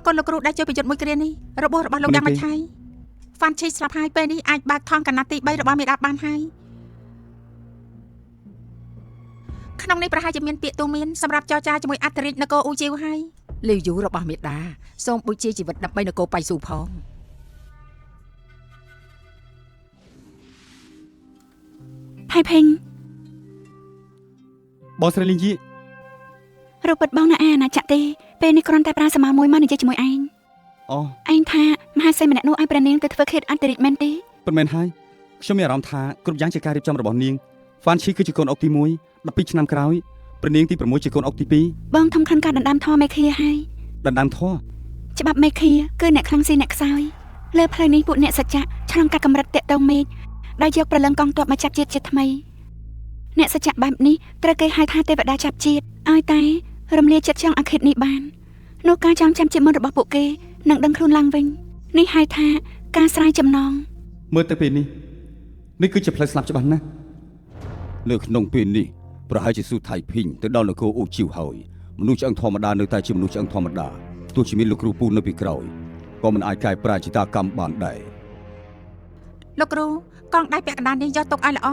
កូនលោកគ្រូដែលជួយប្រយុទ្ធមួយគ្រានេះរបួសរបស់លោកយ៉ាងមិនឆាយហ្វាន់ឈីស្លាប់ហើយពេលនេះអាចបើកថងកណាត់ទី3របស់មេដាបានហើយក្នុងនេះប្រហែលជាមានពាក្យទូមានសម្រាប់ចរចាជាមួយអធិរាជនគរអ៊ូជីវហើយលាវយូរបស់មេដាសូមបុជាជីវិតដើម្បីនគរបៃស៊ូផងថៃពេញបងស្រីលីងជីរូបពិតបងណាអាណាចាក់ទេពេលនេះគ្រាន់តែប្រើសម័យមួយមកនិយាយជាមួយឯងឯងថាមហាសីម្នាក់នោះឲ្យព្រះនាងទៅធ្វើខេតអន្តរិទ្ធមែនទេប៉ុន្មានហើយខ្ញុំមានអារម្មណ៍ថាគ្រប់យ៉ាងជាការរៀបចំរបស់នាងហ្វានឈីគឺជាកូនអុកទី1 12ឆ្នាំក្រោយព្រះនាងទី6ជាកូនអុកទី2បងធំខាន់ការដណ្ដើមធម៌មេឃាហើយដណ្ដើមធម៌ច្បាប់មេឃាគឺអ្នកខ្លាំងស៊ីអ្នកខ្សោយលើផ្លូវនេះពួកអ្នកសច្ចៈឆ្លងកាត់កម្រិតតាក់ទងមេឃដែលយកប្រលឹងកងទ័ពមកចាប់ជាតិជាថ្មីអ្នកសច្ចៈបែបនេះត្រូវគេហៅថាទេវតាចាប់ជាតិឲ្យតែរំលាយចិត្តចង់អាឃាតនេះបាននោះការចងចាំជាមុនរបស់ពួកគេនឹងដឹងខ្លួនឡើងវិញនេះហៅថាការស្រាយចំណងមើលទៅពេលនេះគឺជាផ្លូវស្លាប់ច្បាស់ណាស់នៅក្នុងពេលនេះប្រហែលជាស៊ូថៃភីងទៅដល់នគរអូជីវហើយមនុស្សឆ្អឹងធម្មតានៅតែជាមនុស្សឆ្អឹងធម្មតាទោះជាមានលោកគ្រូពូនៅពីក្រោយក៏មិនអាចកែប្រែជាតាកម្មបានដែរលោកគ្រូកងដៃពាក់កណ្ដាលនេះយកទុកឲ្យល្អ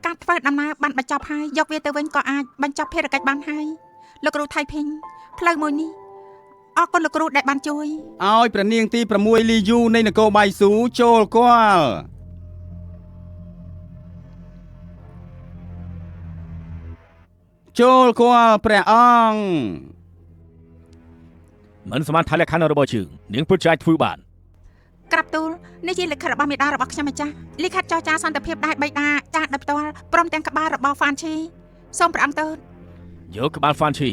ការធ្វើដំណើរបានបញ្ចប់ហើយយកវាទៅវិញក៏អាចបញ្ចប់ភារកិច្ចបានហើយលោកគ្រូថៃភីងផ្លូវមួយនេះអរគុណលោកគ្រូដែលបានជួយឲ្យព្រះនាងទី6លីយូនៃនគរបៃស៊ូចូលគាល់ព្រះអង្គមិនសមត្ថលក្ខណៈរបស់ជើងនាងពិតជាអាចធ្វើបានក្រាបទូលនេះជាលិខិតរបស់មេដារបស់ខ្ញុំម្ចាស់លិខិតចរចាសន្តិភាពដែលបិតាចាស់ដោយផ្ទាល់ព្រមទាំងក្បាលរបស់ហ្វានឈីសូមព្រះអង្គទើបយកក្បាលហ្វានឈី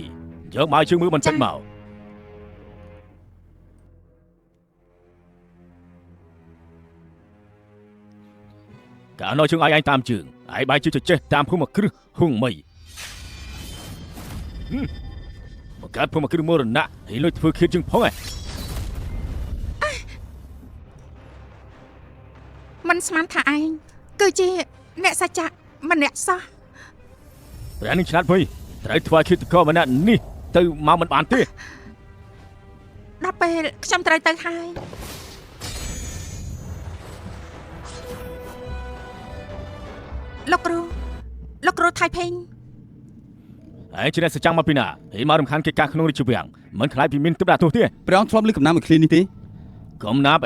យកមកជើងមើលបន្តិចមកកាលនោះជើងឲ្យឯងតាមជើងឯងបាយជិះចេះតាមភូមិគ្រឹះហុងមីមកកាត់ភូមិគ្រឹះមរណៈហើយលុយធ្វើខៀតជើងផងមិនស្មានថាឯងគឺជាអ្នកសច្ចៈម្នាក់សោះព្រះនាងឆ្លាតពេកត្រូវធ្វើឃាតករម្នាក់នេះទៅមកមិនបានទេដល់ពេលខ្ញុំត្រូវទៅហើយលោកគ្រូថៃភេងឯងជាអ្នកសចាំមកពីណាហើយមករំខានកិច្ចការក្នុងរាជវាំងមិនខ្លាចពីមានទិបដាក់ទោសទេព្រះអង្គធ្លាប់លើកកំណាមមួយឃ្លានេះទេកំណាប់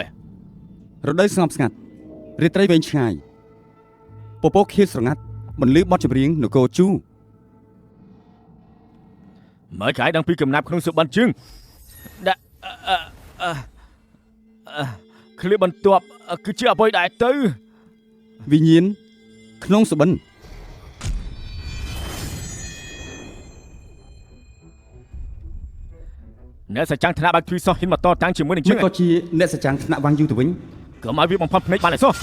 រដូវស្ងប់ស្ងាត់រាត្រីវែងឆ្ងាយពពកខៀវស្រងាត់បន្លឺបទចម្រៀងនគរជូមើលកាយដឹងពីកំណាប់ក្នុងសុបិនជើងដាក់ឃ្លាបន្ទាប់គឺជាអ្វីដែរទៅវិញ្ញាណក្នុងសុបិនអ្នកសចាំងថ្នាក់បាក់ទ្រីសោះហ៊ានមកតតាំងជាមួយនឹងជើងក៏ជាអ្នកសចាំងថ្នាក់វ៉ាងយូទៅវិញក៏មកវាបំផុតភ្នែកបានហើយសោះ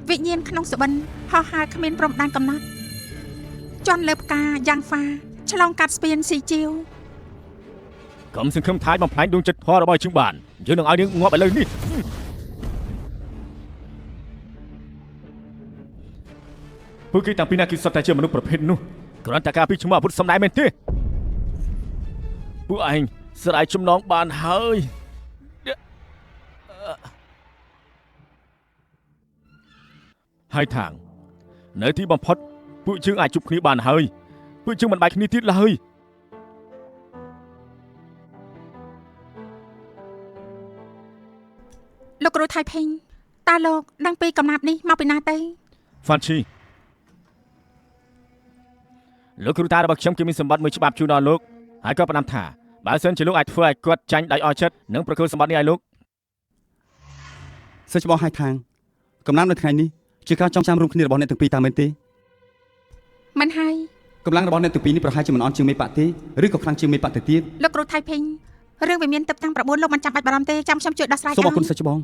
វិញ្ញាណក្នុងសុបិនហោះហើរគ្មានព្រំដែនកំណត់ជន់លើផ្កាយ៉ាងហ្វាឆ្លងកាត់ស្ពានស៊ីជីវកុំសង្ឃឹមថាបំផ្លាញដួងចិត្តធម៌របស់ជើងបានយើងនឹងឲ្យនាងងាប់ឥឡូវនេះពួកគេតាំងពីណាគេសុទ្ធតែជាមនុស្សប្រភេទនោះគ្រាន់តែការពីឈ្មោះអាវុធសំដែងមែនទេពួកឯងស្រ័យចំណងបានហើយហើយថាងនៅទីបំផុតពួកជើងអាចជួបគ្នាបានហើយពួកជើងមិនបែកគ្នាទៀតឡើយលោកគ្រូថៃភេងតើលោកដឹងពីកំណាប់នេះមកពីណាទៅហ្វាន់ឈីលោកគ្រូតារបស់ខ្ញុំគេមានសម្បត្តិមួយច្បាប់ជូនដល់លោកហើយក៏ផ្ដាំថាបើសិនជាលោកអាចធ្វើឲ្យគាត់ចាញ់ដោយអស់ចិត្តនឹងប្រគល់សម្បត្តិនេះឲ្យលោកសិស្សច្បងហើយថាងកំណាប់នៅថ្ងៃនេះជាការចងចាំរួមគ្នារបស់អ្នកទាំងពីរតាមមែនទេមិនហើយកម្លាំងរបស់អ្នកទាំងពីរនេះប្រហែលជាមិនអន់ជាងមេបាក់ទេឬក៏ខ្លាំងជាងមេបាក់ទៅទៀតលោកគ្រូថៃភេងរឿងវាមានទឹកតាំង9លោកមិនចាំបាច់បារម្ភទេចាំខ្ញុំជួយដោះស្រាយសូមអរគុណសិស្សច្បង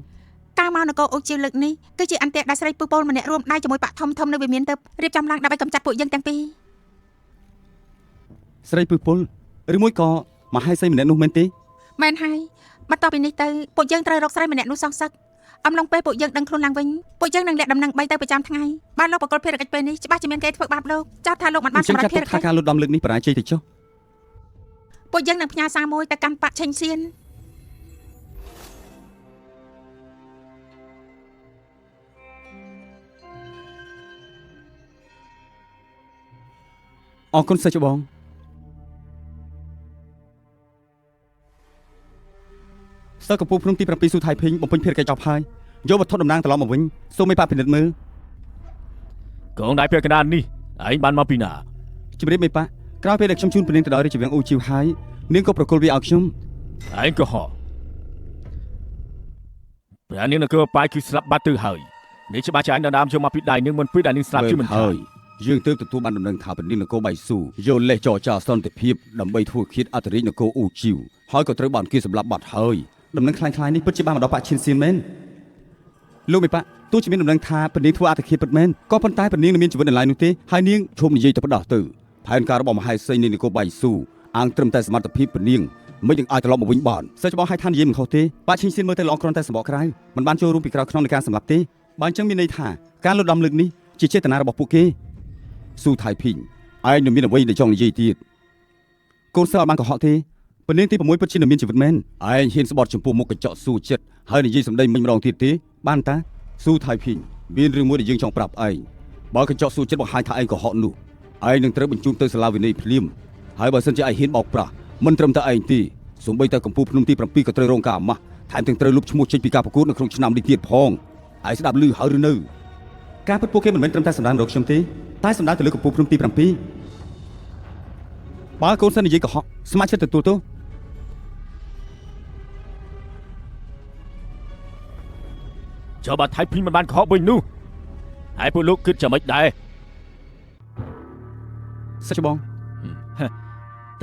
ការមកនគរអូជីវលើកនេះគឺជាអន្ទាក់ដែលស្រីពូពលម្នាក់រួមដៃជាមួយបាក់ធំនៅវិមានទៅរៀបចំឡើងដើម្បីកម្ចាត់ពួកយើងទាំងពីរ ស្រីពឺពលឬមួយក៏មហេសីម្នាក់នោះមែនទេ មែនហើយបន្ទាប់ពីនេះទៅពួកយើងត្រូវរកស្រីម្នាក់នោះសងសឹកអំឡុងពេលពួកយើងដឹងខ្លួនឡើងវិញពួកយើងនឹងលាក់ដំណឹង3ទៅប្រចាំថ្ងៃបានលោកបកគលភារកិច្ចពេលនេះច្បាស់ជាមានគេធ្វើបាបលោកចាត់ថាលោកមិនបានសម្រាប់ភារកិច្ច ការលុតដំលើកនេះបរាជ័យទៅចុះ ពួកយើងនឹងផ្ញើសារមួយទៅកាន់ប៉ាក់ឆេងសៀន អរគុណសិស្សច្បងសិស្សកំពូលភ្នំទី7ស៊ូថៃភីងបំពេញភារកិច្ចចប់ហើយយកវត្ថុតំណាងត្រឡប់មកវិញសូមមេប៉ាពិនិត្យមើល កងដៃពាក់កណ្ដាលនេះឯងបានមកពីណា ជំរាបមេប៉ាក្រោយពេលដែលខ្ញុំជូនព្រះនាងទៅដល់រាជវាំងអូជីវហើយនាងក៏ប្រគល់វាឲ្យខ្ញុំ ឯងក៏ហោះព្រះនាងនគរបាយគឺស្លាប់បាត់ទៅហើយនេះច្បាស់ជាឯងដណ្ដើមយកមកពីដៃនាងមុនពេលដែលនាងស្លាប់ជឿមិនថា ហើយយើងទើបទទួលបានដំណឹងថាព្រះនាងនគរបៃស៊ូយកលេសចរចាសន្តិភាពដើម្បីធ្វើឃាតអធិរាជនគរអូជីវហើយក៏ត្រូវបានគេសម្លាប់បាត់ហើយដំណឹងคล้ายៗនេះពិតជាបានមកដល់ប៉ាក់ឈិនសៀនមែនលោកមេប៉ាទោះជាមានដំណឹងថាព្រះនាងធ្វើអធិឃាតពិតមែនក៏ប៉ុន្តែព្រះនាងមានជីវិតនៅឡើយនោះទេហើយនាងឈប់និយាយទៅផ្ដោះទៅផែនការរបស់មហេសីនៃនគរបៃស៊ូអាងត្រឹមតែសមត្ថភាពព្រះនាងមិននឹងអាចត្រឡប់មកវិញបានសិស្សច្បងឲ្យថានិយាយមិនខុសទេប៉ាក់ឈិនសៀនមើលទៅល្អគ្រាន់តែសម្បកក្រៅមិនបានចូលរួមពីក្រៅក្នុងនៃការសម្លាប់ទេបើអញ្ចឹងមានន័យថាការលុតដំលើកនេះជាចេតនារបស់ពួកគេស៊ូថៃភីងឯងនឹងមានអ្វីដែលចង់និយាយទៀតកូនសិស្សអត់បានកុហកទេព្រះនាងទី6ពិតជានឹងមានជីវិតមែនឯងហ៊ានស្បត់ចំពោះមុខកញ្ចក់ស៊ូចិត្តហើយនិយាយសម្ដីមិញម្ដងទៀតទេបានតាស៊ូថៃភីងមានរឿងមួយដែលយើងចង់ប្រាប់ឯងបើកញ្ចក់ស៊ូចិត្តបង្ហាញថាឯងកុហកនោះឯងនឹងត្រូវបញ្ជូនទៅសាលាវិន័យភ្លាមហើយបើសិនជាឯងហ៊ានបោកប្រាស់មិនត្រឹមតែឯងទេសូម្បីតែកម្ពុជាភ្នំទី7ក៏ត្រូវរងការអាម៉ាស់ថែមទាំងត្រូវលុបឈ្មោះចេញពីការប្រកួតនៅក្នុងឆ្នាំនេះទៀតផងឯងស្ដាប់ឮហើយឬនៅការពិតពួកគេមិនមែនត្រឹមតែសម្ដៅរកខ្ញុំទេតែសម្ដៅទៅលើកម្ពុជាភ្នំទី7បើកូនសិននិយាយកុហកស្ម័គ្រចិត្តទទួលទោស ចុះបើថៃភីងមិនបានកុហកវិញនោះហើយពួកលោកគិតចាំមិនដែរ សិស្សច្បង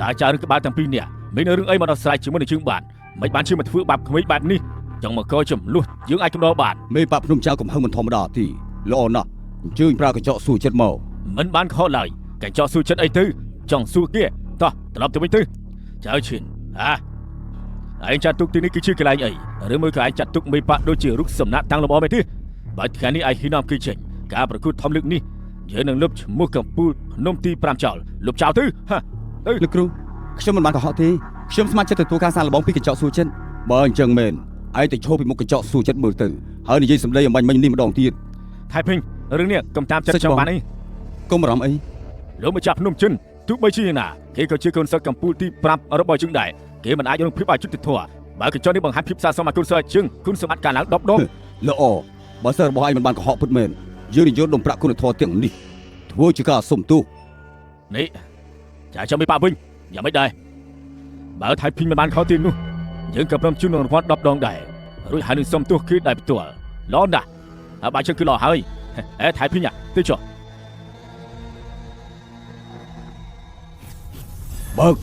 តើចៅរឿងក្បាលទាំងពីរនេះមានរឿងអីមកដោះស្រាយជាមួយនឹងជើងបានមិនបានជឿមកធ្វើបាបក្មេងបែបនេះចង់មកកចំនួនយើងអាចកំដរបាន មេប៉ាភ្នំចៅកំហឹងមិនធម្មតាទេល្អណាស់អញ្ជើញប្រើកញ្ចក់ស៊ូចិត្តមក មិនបានកុហកឡើយកញ្ចក់ស៊ូចិត្តអីទៅចង់ស៊ូគេតោះត្រឡប់ទៅវិញទៅចៅឈិនឯងចាត់ទុកទីនេះគឺជាកន្លែងអីឬមួយក៏ឯងចាត់ទុកមេប៉ាដូចជារូបសំណាក់តាំងលំអមែនទេបើថ្ងៃនេះឯងហ៊ាននាំគេចេញការប្រកួតធំលើកនេះយើងនឹងលុបឈ្មោះកម្ពុជាភ្នំទី5ចោលលុបចោលទៅទៅលោកគ្រូខ្ញុំមិនបានកុហកទេខ្ញុំស្ម័គ្រចិត្តទទួលការសាកល្បងពីកញ្ចក់ស៊ូចិត្តបើអញ្ចឹងមែនឯងទៅឈរពីមុខកញ្ចក់ស៊ូចិត្តមើលទៅហើយនិយាយសម្ដីអំបញ្ញមិញនេះម្ដងទៀត ថៃភីងរឿងនេះកុំតាមចិត្តចង់បានអី កុំបារម្ភអី លោកម្ចាស់ភ្នំចិនទោះបីជាយ៉ាងណាគេក៏ជាកូនសិស្សកម្ពុជាទី5របស់យើងដែរគេមិនអាចរងភាពអយុត្តិធម៌បើកញ្ចក់នេះបង្ហាញភាពសាសមឲ្យកូនសិស្សជាងគុណសម្បត្តិការឡើង10ដងល្អបើសិស្សរបស់ឯងមិនបានកុហកពិតមែនយើងនិយាយដុំប្រាក់គុណធម៌ទាំងនេះធ្វើជាការសុំទោស នេះចាចាំមិនប៉ាវិញយ៉ាងមិនដែរបើថៃភីងមិនបានខុសទៀតនោះយើងក៏ព្រមជូនរង្វាន់10ដងដែររួចហើយនឹងសុំទោសគេដែរផ្ទាល់ល្អណាស់ហើយបើជឹងគឺល្អហើយថៃភីងទៅចុះ បើក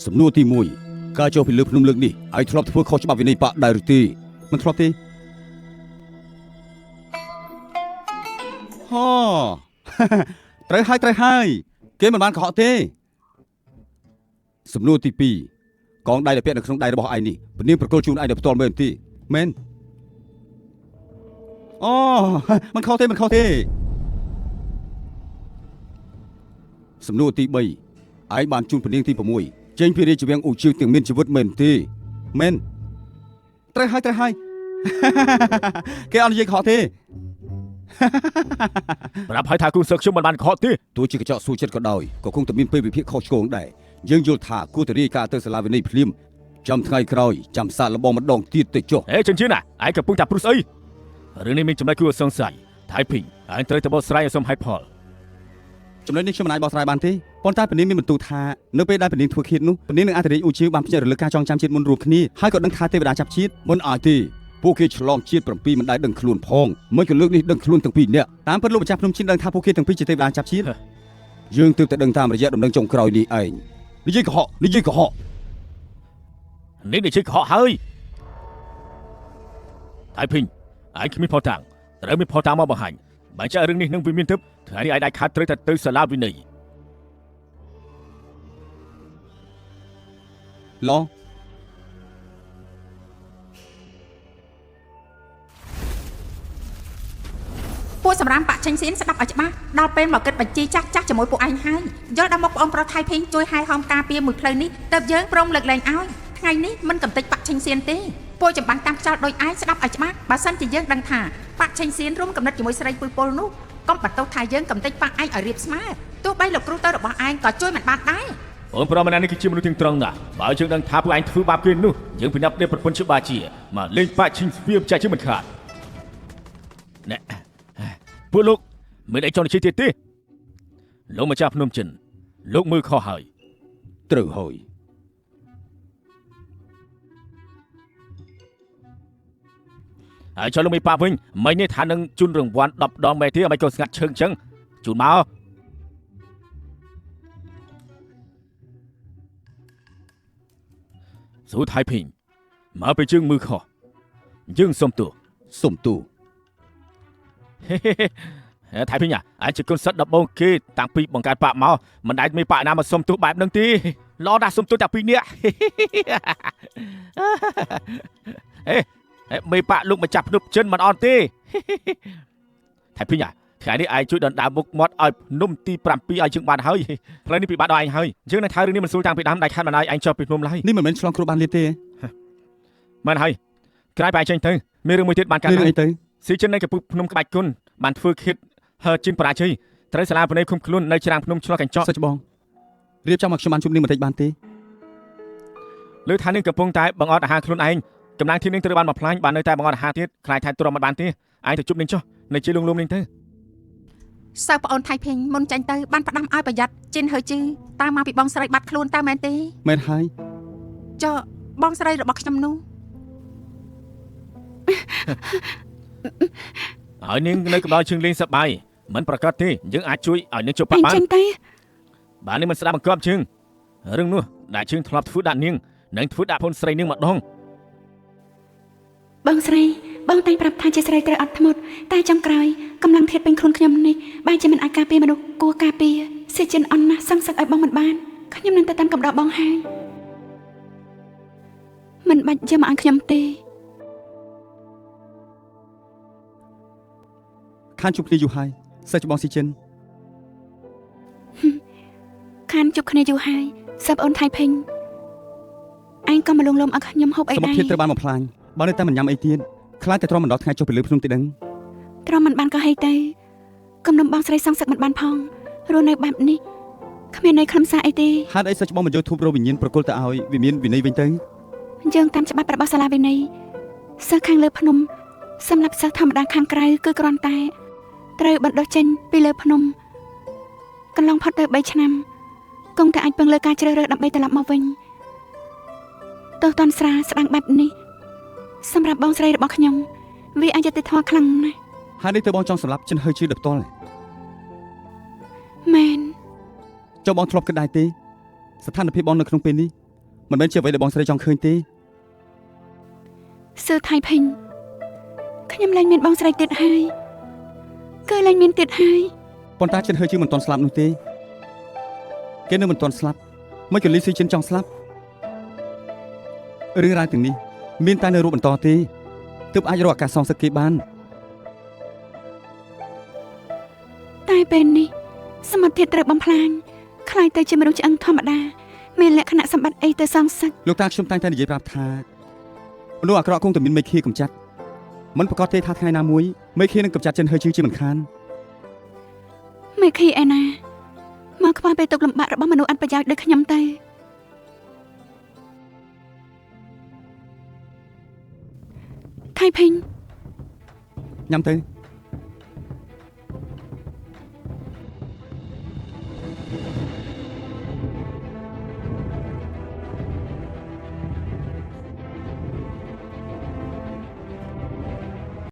សំណួរទី1ការចុះពីលើភ្នំលើកនេះឯងធ្លាប់ធ្វើខុសច្បាប់វិន័យបកដែរឬទេមិនធ្លាប់ទេហ៎ ត្រូវហើយគេមិនបានកុហកទេសំណួរទី2កងដៃដែលពាក់នៅក្នុងដៃរបស់ឯងនេះពនាងប្រគល់ជូនឯងដោយផ្ទាល់មែនទេមែនអូ មិនខុសទេសំណួរទី3ឯងបានជូនពនាងទី6ចេញពីរាជវាំងអូជីវទាំងមានជីវិតមែនទេមែនត្រូវហើយ គេអត់និយាយកុហកទេ ប្រាប់ឲ្យថាគូសិស្សខ្ញុំមិនបានកុហកទេ ទោះជាកញ្ចក់ស៊ូចិត្តក៏ដោយក៏គង់តែមានពេលវិភាគខុសឆ្គងដែរយើងយល់ថាគួរតែរាយការណ៍ទៅសាលាវិន័យភ្លាមចាំថ្ងៃក្រោយចាំសាកល្បងម្ដងទៀតទៅចុះ ចិនជឿណាឯងកំពុងតែព្រុសអីរឿងនេះមានចំណុចគួរសង្ស័យថៃភីងឯងត្រូវទៅបកស្រាយឲ្យសមហេតុផល ចំណុចនេះខ្ញុំមិនអាចបកស្រាយបានទេប៉ុន្តែពនាងមានបន្ទូលថានៅពេលដែលពនាងធ្វើឃាតនោះពនាងនឹងអធិរាជអូជីវបានផ្ញើរលឹកការចងចាំជាតិមុនរួមគ្នាហើយក៏ដឹងថាទេវតាចាប់ជាតិមិនអាចទេពួកគេឆ្លងជាតិ7មិនដែលដឹងខ្លួនផងមិនក៏លើកនេះដឹងខ្លួនទាំងពីរនាក់តាមពិតលោកម្ចាស់ភ្នំចិនដឹងថាពួកគេទាំងពីរជាទេវតាចាប់ជាតិយើងទើបតែដឹងតាមរយៈដំណឹងចុងក្រោយនេះឯងនិយាយកុហក នេះដូចជាកុហកហើយថៃភីងឯងគ្មានផតាំងត្រូវមានផតាំងមកបង្ហាញបើចារឿងនេះនឹងវាមានទឹកថ្ងៃនេះឯងដាច់ខាតត្រូវតែទៅសាលាវិន័យ ឡោ ពួកសម្រាប់បាក់ចេញសៀនស្ដាប់ឲ្យច្បាស់ដល់ពេលមកគិតបញ្ជីចាស់ជាមួយពួកឯងហើយយល់ដល់មកបងប្រុសថៃភេងជួយហែហោមការពារមួយផ្លូវនេះទៅយើងព្រមលើកលែងឲ្យថ្ងៃនេះមិនកំទេចបាក់ចេញសៀនទេពួកចម្បាំងតាមខ្យល់ដោយឯងស្ដាប់ឲ្យច្បាស់បើសិនជាយើងដឹងថាបាក់ចេញសៀនរួមកំណត់ជាមួយស្រីពុយពលនោះកុំបន្ទោសថាយើងកំទេចបាក់ឯងឲ្យរៀបស្មើទោះបីលោកគ្រូទៅរបស់ឯងក៏ជួយមិនបានដែរ បងប្រុសម្នាក់នេះគឺជាមនុស្សទាំងត្រង់ណាស់បើយើងដឹងថាពួកឯងធ្វើបាបគេនោះយើងពិនិត្យគ្នាប្រពន្ធច្បាជាមកលេងបាក់ឈិញស្វាមចាស់ជាមិនខាតណែពួកលោកមិនអីចង់និយាយទៀតទេលោកម្ចាស់ភ្នំចិនលោកមើលខុសហើយ ត្រូវហើយ ហើយចូលលោកមេប៉ាវិញមិញនេះថានឹងជូនរង្វាន់10 ដងមែនទេមិនក៏ស្ងាត់ឈឹងចឹងជូនមកស៊ូថៃភីងមកពេលជើងមើលខុសយើងសុំទោស សុំទូ ថៃភីងអាចជាគុណសិទ្ធិដបងគេតាំងពីបង្កើតបាក់មកមិនដែលមានបាក់ណាមកសុំទោសបែបហ្នឹងទេល្អណាស់សុំទោសតែពីរនាក់មេប៉ាលោកមកចាប់ភ្នំចិនមិនអត់ទេថៃភីងថ្ងៃនេះឯងជួយដណ្ដើមមុខមាត់ឲ្យភ្នំទី7ឲ្យជើងបានហើយផ្លូវនេះពិបាកដល់ឯងហើយយើងនឹងថារឿងនេះមិនស្រួលតាំងពីដើមដៃខាត់មិនឲ្យឯងចុះពីភ្នំឡើយ នេះមិនមែនឆ្លងគ្រូបានលៀនទេ មិនហើយក្រោយបែរចេញទៅមានរឿងមួយទៀតបានកើត រឿងអីទៅ ស៊ីចិននៅកំពូលភ្នំក្បាច់គុណបានធ្វើឃាតហើជិនបរាជ័យត្រូវសាលាប្រណីឃុំខ្លួននៅច្រាំងភ្នំឆ្លោះកញ្ចក់ សុចបងរៀបចំមកខ្ញុំបានជុំនេះបន្តិចបានទេ លើថានឹងកំពុងតែបង្អត់អាហារខ្លួនឯងកម្លាំងធាននឹងត្រូវបានមកផ្លាញ់បាននៅតែបង្អត់អាហារទៀតខ្លាចថែទ្រាំមិនបានទេឯងទៅជប់នឹងចុះនៅជាលងលំនឹងទៅ សើប្អូនថៃភេងមុនចាញ់ទៅបានផ្ដាំឲ្យប្រយ័ត្នជិនហើជឺតាមមកពីបងស្រីបាត់ខ្លួនតើមែនទេ មែនហើយ ចុះបងស្រីរបស់ខ្ញុំនោះ ហើយនាងនៅកណ្ដាលជើងលេងសប្បាយមិនប្រកាសទេយើងអាចជួយឲ្យនាងជប់ ឯង បាន ចេញទៅ បាទនាងមិនស្ដាប់បង្គាប់ជើងរឿងនោះដែលជើងធ្លាប់ធ្វើដាក់នាងនឹងធ្វើដាក់ផុនស្រីនាងម្ដង បងស្រីបងតែងប្រាប់ថាជាស្រីត្រូវអត់ធ្មត់តែចុងក្រោយកម្លាំងធាតុពេញខ្លួនខ្ញុំនេះបែរជាមិនអាចការពារមនុស្សគួរការពារសិចិនអន់ណាស់សឹងសឹកឲ្យបងមិនបានខ្ញុំនឹងទៅតាមកំដរបងហើយមិនបាច់យកមកឲ្យខ្ញុំទេ ខានជួបគ្នាយូរហើយសិស្សបងស៊ីចិន ខានជប់គ្នាយូរហើយសើប្អូនថៃភេងឯងក៏មកលងលំឲ្យខ្ញុំហូបអី សម ដែរ ត្ថភាពត្រូវបានមកផ្លាញ់បើនៅតែមិនញ៉ាំអីទៀតខ្លាចតែទ្រាំមិនដល់ថ្ងៃចុះពីលើភ្នំទេដឹង ទ្រាំមិនបានក៏ហីទៅគំនុំបងស្រីសងសឹកមិនបានផងរស់នៅបែបនេះគ្មានន័យខ្លឹមសារអីទេ ហេតុអីសិស្សបងមិនយកធូបរោវិញ្ញាណប្រគល់ទៅឲ្យវាមានវិន័យវិញទៅ យើងតាមច្បាប់របស់សាលាវិន័យសិស្សខាងលើភ្នំសម្រាប់សិស្សធម្មតាខាងក្រៅគឺគ្រាន់តែត្រូវបណ្ដុះចេញពីលើភ្នំកន្លងផុតទៅ3ឆ្នាំគង់តែអាចពឹងលើការជ្រើសរើសដើម្បីត្រឡប់មកវិញទោះតន់ស្រាស្ដាំងបែបនេះសម្រាប់បងស្រីរបស់ខ្ញុំវាអយុត្តិធម៌ខ្លាំងណាស់ ហើយនេះទៅបងចង់សម្លាប់ចិនហើយជឿដល់ផ្ទាល់ មែន ចុះបងធ្លាប់គិតដែរទេស្ថានភាពបងនៅក្នុងពេលនេះមិនមែនជាអ្វីដែលបងស្រីចង់ឃើញទេ សឺថៃភេងខ្ញុំលែងមានបងស្រីទៀតហើយគឺលែងមានទៀតហើយ ប៉ុន្តែចិនហើយជឿមិនទាន់ស្លាប់នោះទេគេនៅមិនទាន់ស្លាប់មិនក៏លីស៊ីចិនចង់ស្លាប់រឿងរ៉ាវទាំងនេះមានតែនៅរូបបន្តទេទើបអាចរកឱកាសសងសឹកគេបាន តែពេលនេះសមត្ថភាពត្រូវបំផ្លាញខ្លាយទៅជាមនុស្សឆ្អឹងធម្មតាមានលក្ខណៈសម្បត្តិអីទៅសងសឹក លោកតាខ្ញុំតែងតែនិយាយប្រាប់ថាមនុស្សអាក្រក់គង់តែមានមេឃាកំចាត់មិនប្រកាសទេថាថ្ងៃណាមួយមេឃានឹងកំចាត់ចិនហើយជឿជាមិនខាន មេឃីឯណាមកខ្វះពេលទុកលំបាករបស់មនុស្សអត់ប្រយោជន៍ដូចខ្ញុំទៅថៃភេង ញ៉ាំទៅ